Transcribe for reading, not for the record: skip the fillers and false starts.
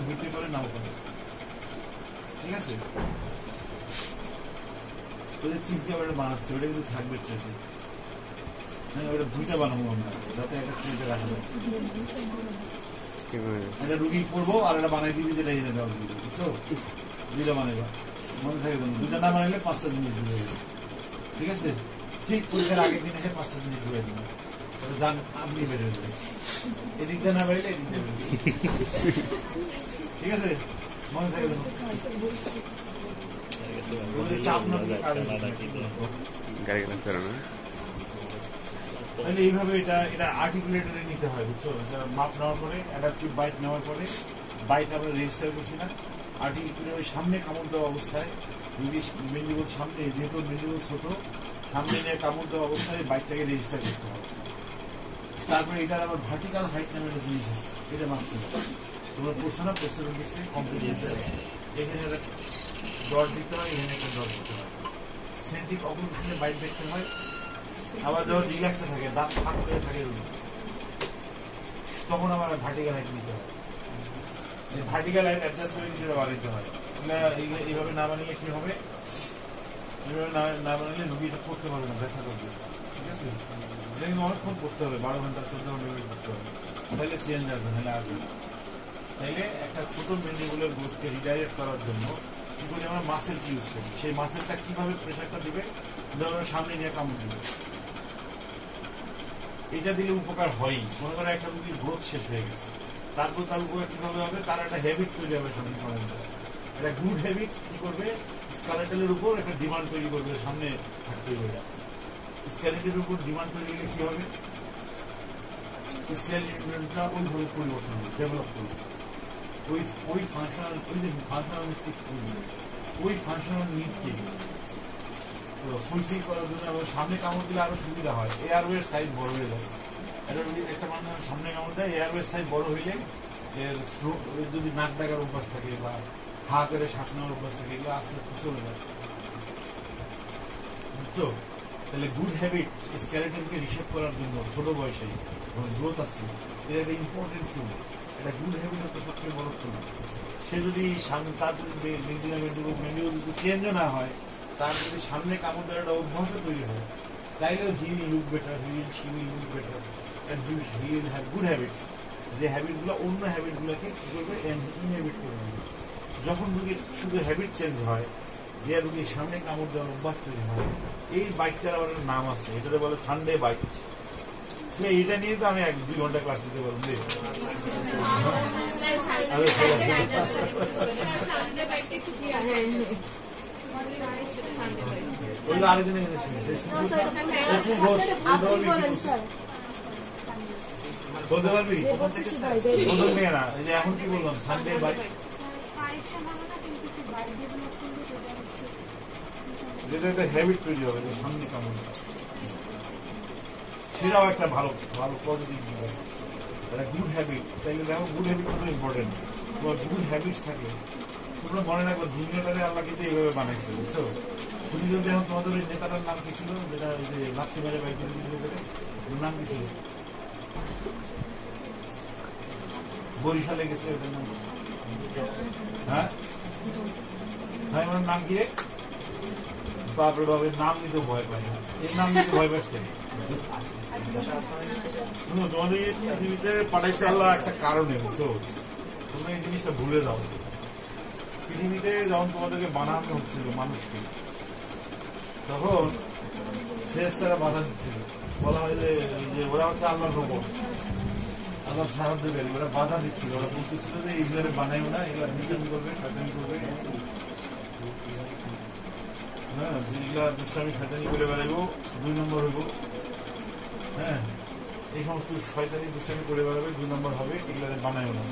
হইতে পারে নাও পারে, ঠিক আছে? ওদের চিন্তা ওটা বানাচ্ছে, ওটা কিন্তু থাকবে ট্রেতে। হ্যাঁ, ওটা দুইটা বানাবো আমরা, যাতে একটা ট্রেতে রাখা যায়। এটা রুগী করবো আর এটা বানাই দিবি, যেটা এনে দেওয়া দিবি, বুঝছো? দুইটা বানাইবা, মনে থাকে যেন দুইটা না বানাইলে 5টা জিনিস ঘুরে যাবে, ঠিক আছে? ঠিক পরীক্ষার আগের দিন এসে 5টা জিনিস ঘুরে দেবে, জান আপনি বেড়ে যাবে, এদিক দিয়ে না বেরোলে এদিক দিয়ে বেরোবে, ঠিক আছে? মনে থাকে যেন চাপ না দিয়ে কাজ তাহলে এইভাবে এটা আর্টিকুলেটরে নিতে হয়, বুঝছো? এটা মাপ নেওয়ার পরে অ্যাডাপটিভ বাইট নেওয়ার পরে বাইট আমরা রেজিস্টার করছি না, আর্টিকুলেটর সামনে কামড় দেওয়া অবস্থায় যদি মেন্ডিবল সামনে, যেহেতু মেন্ডিবল ছোট, সামনে নিয়ে কামড় দেওয়া অবস্থায় বাইটটাকে রেজিস্টার করতে হবে। তারপরে এটার আবার ভার্টিক্যাল হাইট নামে একটা জিনিস আছে, এটা মাপতে হবে। তোমরা পড়ছো না, পোস্টারোমিক্সে কমপ্লিট হয়েছে, এখানে একটা ডট দিতে হয়, এখানে একটা ডট দিতে হয়, সেন্ট্রিক অবস্থানে বাইট দেখতে হয়। আবার যখন রিল্যাক্সে থাকে, দাঁত ফাঁক করে থাকে, তখন আবার ভার্টিক্যাল হাইট নিতে হয়, ভার্টিক্যাল হাইট অ্যাডজাস্ট করে কিছুটা বানাইতে হয়। এইভাবে না বানালে কি হবে, এইভাবে না বানালে রুগীটা করতে পারবে না, ব্যথা করবে, ঠিক আছে? এটা কিন্তু অনেকক্ষণ করতে হবে, 12 ঘন্টা 14 ঘন্টা করতে হবে, তাহলে চেঞ্জ আসবে, নাহলে আসবে না। তাইলে একটা ছোট মেন্ডিবুলের গ্রোথকে রিডাইরেক্ট করার জন্য কি করে আমরা মাসেল ইউজ করি, সেই মাসেলটা কিভাবে প্রেশারটা দিবে, ধরো সামনে নিয়ে কামড় দিবে, এটা দিলে উপকার হয়ই। মনে করো একটা রুগীর গ্রোথ শেষ হয়ে গেছে, তারপর তার উপকার কিভাবে হবে, তার একটা হ্যাবিট তৈরি হবে সামনে কামড় দেওয়া, একটা গুড হ্যাবিট কি করবে, স্কেলেটেলের উপর একটা ডিমান্ড তৈরি করবে, সামনে থাকতে হবে। স্কেলেটের উপর ডিমান্ড তৈরি হলে কি হবে, স্কেলেটটা ওইভাবে পরিবর্তন হবে, ডেভেলপ করবে, ওই ফাংশনাল, ওই যে ফাংশনাল ওই ফাংশনাল নিডকে ফুলফিল করার জন্য আবার সামনে কামড় দিলে আরো সুবিধা হয়, এয়ারওয়ের সাইজ বড় হয়ে যায়। একটা মানুষ সামনে কামড় দেয়, এয়ারওয়ের সাইজ বড় হইলে এর যদি নাক ডাকার অভ্যাস থাকে বা হা করে শ্বাস নেওয়ার অভ্যাস থাকে, এগুলো আস্তে আস্তে চলে যায়, বুঝছো? তাহলে গুড হ্যাবিট স্কেলেটনকে রিশেপ করার জন্য ছোট বয়সে গ্রোথ আছে, এটা একটা ইম্পর্টেন্ট টুল, এটা গুড হ্যাবিট হচ্ছে সবচেয়ে বড় টুল। সে যদি তার যদি মেন্ডিবল চেঞ্জও না হয়, তার যদি সামনে কামড় দেওয়ার একটা অভ্যাসও তৈরি হয়, তাইলেও he will look better, she will look better, and he will have good habits. যে হ্যাবিটগুলো অন্য হ্যাবিটগুলোকে কি করবে, ইনহেবিট করে দেবে। যখন রুগীর শুধু হ্যাবিট চেঞ্জ হয়, যে রুগীর সামনে কামড় দেওয়ার অভ্যাস তৈরি হয়, এই বাইকটার আবার নাম আছে, এটাতে বলে সানডে বাইক। এটা নিয়ে তো আমি 1-2 ঘন্টা ক্লাস দিতে পারবো। আরেকজনে বলতে পারবি না, এই যে এখন কি বললাম, সানডে বাইক, যেটা একটা হ্যাবিট তৈরি হবে, সামনে কামড়, সেটাও একটা ভালো ভালো পজিটিভ দিক আছে, একটা গুড হ্যাবিট। তাইলে দেখো গুড হ্যাবিট খুব ইম্পর্টেন্ট, তোমার গুড হ্যাবিটস থাকে। তোমরা মনে রাখো দুনিয়াটারে আল্লাহ কিন্তু এইভাবে বানাইছে, বুঝছো? তুমি যদি এখন তোমাদের ওই নেতাটার নাম কি ছিল, যেটা ওই যে লাচ্ছি মেরে বাইক নাম কি ছিল, বরিশালে গেছে, ওটার নাম হ্যাঁ নাম কি রে? বাপরে বাবের নাম নিতে ভয় পাই না, এর নাম নিতে ভয় পাচ্ছে। তোমাদের পৃথিবীতে পাঠাইছে আল্লাহ একটা কারণে, বুঝছো? তোমরা এই জিনিসটা ভুলে যাও। পৃথিবীতে যখন তোমাদেরকে বানানো হচ্ছিল মানুষকে, তখন ফেরেশতারা বাধা দিচ্ছিল, বলা হয় যে ওরা হচ্ছে আল্লাহর রোবট, আল্লাহর সাহায্যকারী, ওরা বাধা দিচ্ছিল, ওরা বলতেছিল যে এইগুলো বানাইও না, এগুলো নির্যাতন করবে, শয়তানি করবে, হ্যাঁ, যেগুলা দুষ্টামি শয়তানি করে বেড়াইবো 2 নম্বর হইব, হ্যাঁ, এই সমস্ত শয়তানি দুষ্টামি করে বেড়াবে 2 নম্বর হবে, এগুলো বানাইও না।